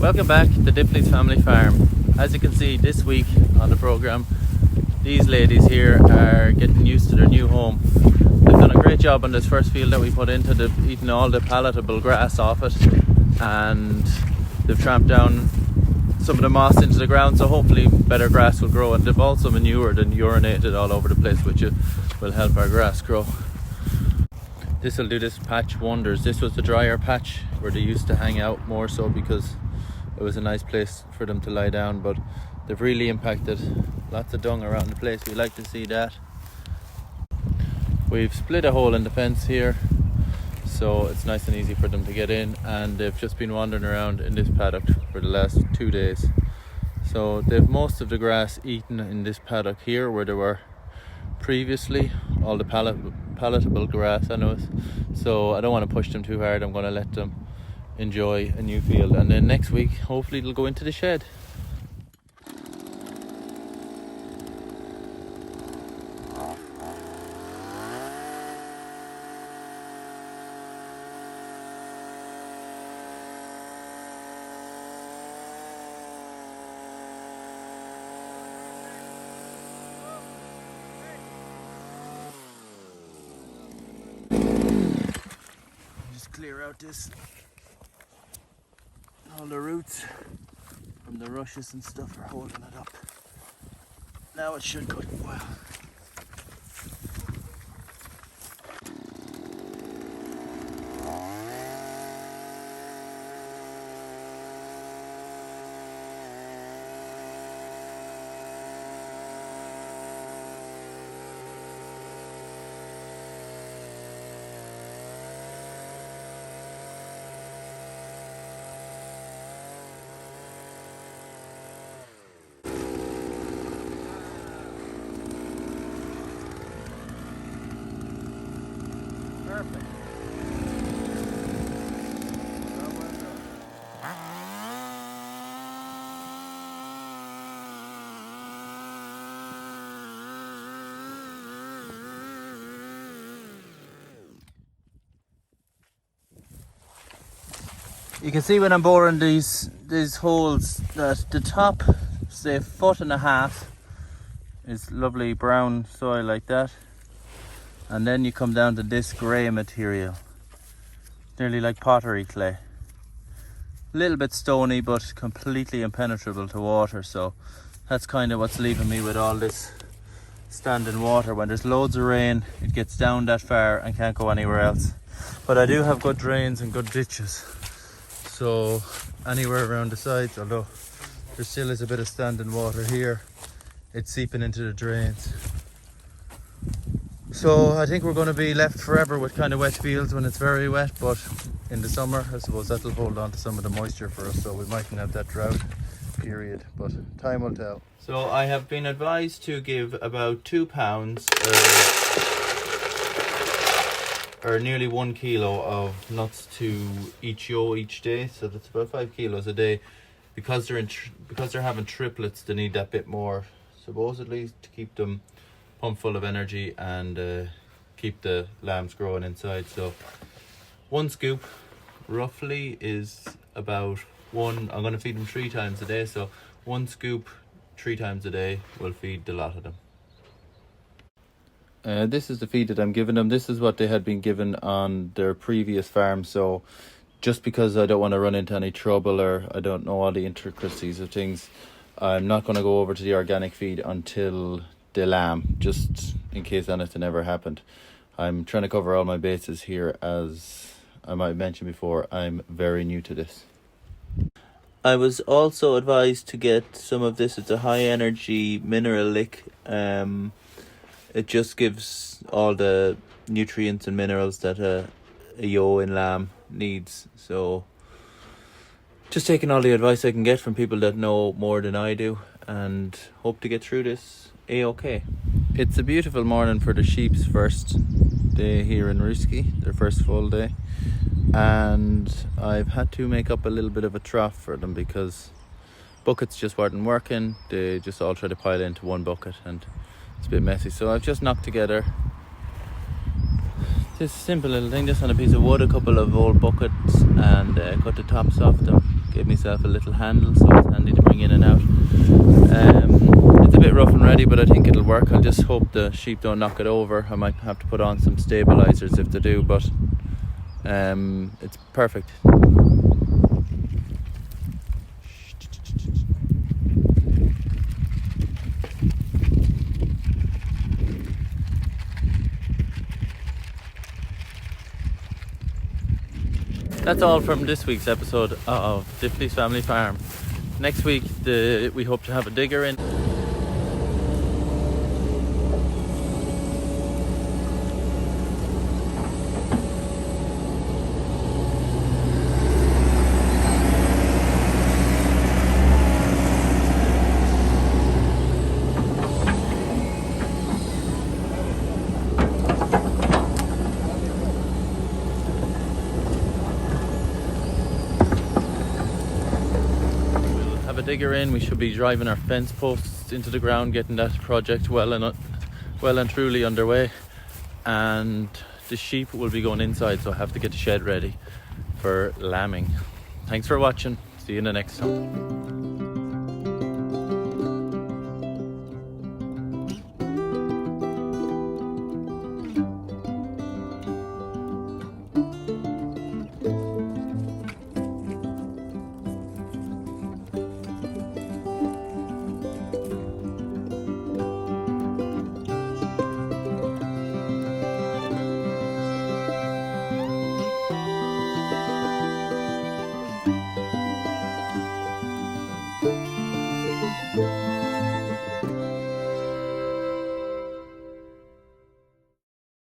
Welcome back to Dipley's Family Farm. As you can see this week on the programme, these ladies here are getting used to their new home. They've done a great job on this first field that we put into. They've eaten all the palatable grass off it and they've tramped down some of the moss into the ground, so hopefully better grass will grow, and they've also manured and urinated all over the place, which will help our grass grow. This will do this patch wonders. This was the drier patch where they used to hang out more so because it was a nice place for them to lie down, but they've really impacted. Lots of dung around the place. We like to see that. We've split a hole in the fence here so it's nice and easy for them to get in, and they've just been wandering around in this paddock for the last 2 days. So they've most of the grass eaten in this paddock here where they were previously, all the palatable grass, I know. So I don't want to push them too hard. I'm going to let them enjoy a new field, and then next week hopefully they'll go into the shed. Clear out all the roots from the rushes and stuff are holding it up. Now it should go well. Perfect. You can see when I'm boring these holes that the top, say, 1.5 foot is lovely brown soil like that. And then you come down to this grey material, nearly like pottery clay. A little bit stony, but completely impenetrable to water. So that's kind of what's leaving me with all this standing water. When there's loads of rain, it gets down that far and can't go anywhere else. But I do have good drains and good ditches. So anywhere around the sides, although there still is a bit of standing water here, it's seeping into the drains. So I think we're going to be left forever with kind of wet fields when it's very wet, but in the summer I suppose that'll hold on to some of the moisture for us, so we mightn't have that drought period, but time will tell. So I have been advised to give about 2 pounds or nearly 1 kilo of nuts to each ewe each day, so that's about 5 kilos a day. Because they're having triplets, they need that bit more, supposedly, to keep them pumped full of energy and keep the lambs growing inside. So 1 scoop roughly is about I'm going to feed them 3 times a day, so 1 scoop 3 times a day will feed the lot of them. This is the feed that I'm giving them. This is what they had been given on their previous farm, so just because I don't want to run into any trouble or I don't know all the intricacies of things, I'm not going to go over to the organic feed until the lamb, just in case anything ever happened. I'm trying to cover all my bases here, as I might have mentioned before, I'm very new to this. I was also advised to get some of this. It's a high energy mineral lick. It just gives all the nutrients and minerals that a ewe in lamb needs. So just taking all the advice I can get from people that know more than I do, and hope to get through this a-okay. It's a beautiful morning for the sheep's first day here in Ruski, their first full day, and I've had to make up a little bit of a trough for them because buckets just weren't working. They just all tried to pile into one bucket and it's a bit messy, so I've just knocked together this simple little thing, just on a piece of wood, a couple of old buckets, and cut the tops off them. Gave myself a little handle so it's handy to bring in and out. It's a bit rough and ready, but I think it'll work. I'll just hope the sheep don't knock it over. I might have to put on some stabilizers if they do, but it's perfect. That's all from this week's episode of Dipley's Family Farm. Next week we hope to have a digger in. Digger in. We should be driving our fence posts into the ground, getting that project well and truly underway, and the sheep will be going inside, so I have to get the shed ready for lambing. Thanks for watching. See you in the next one.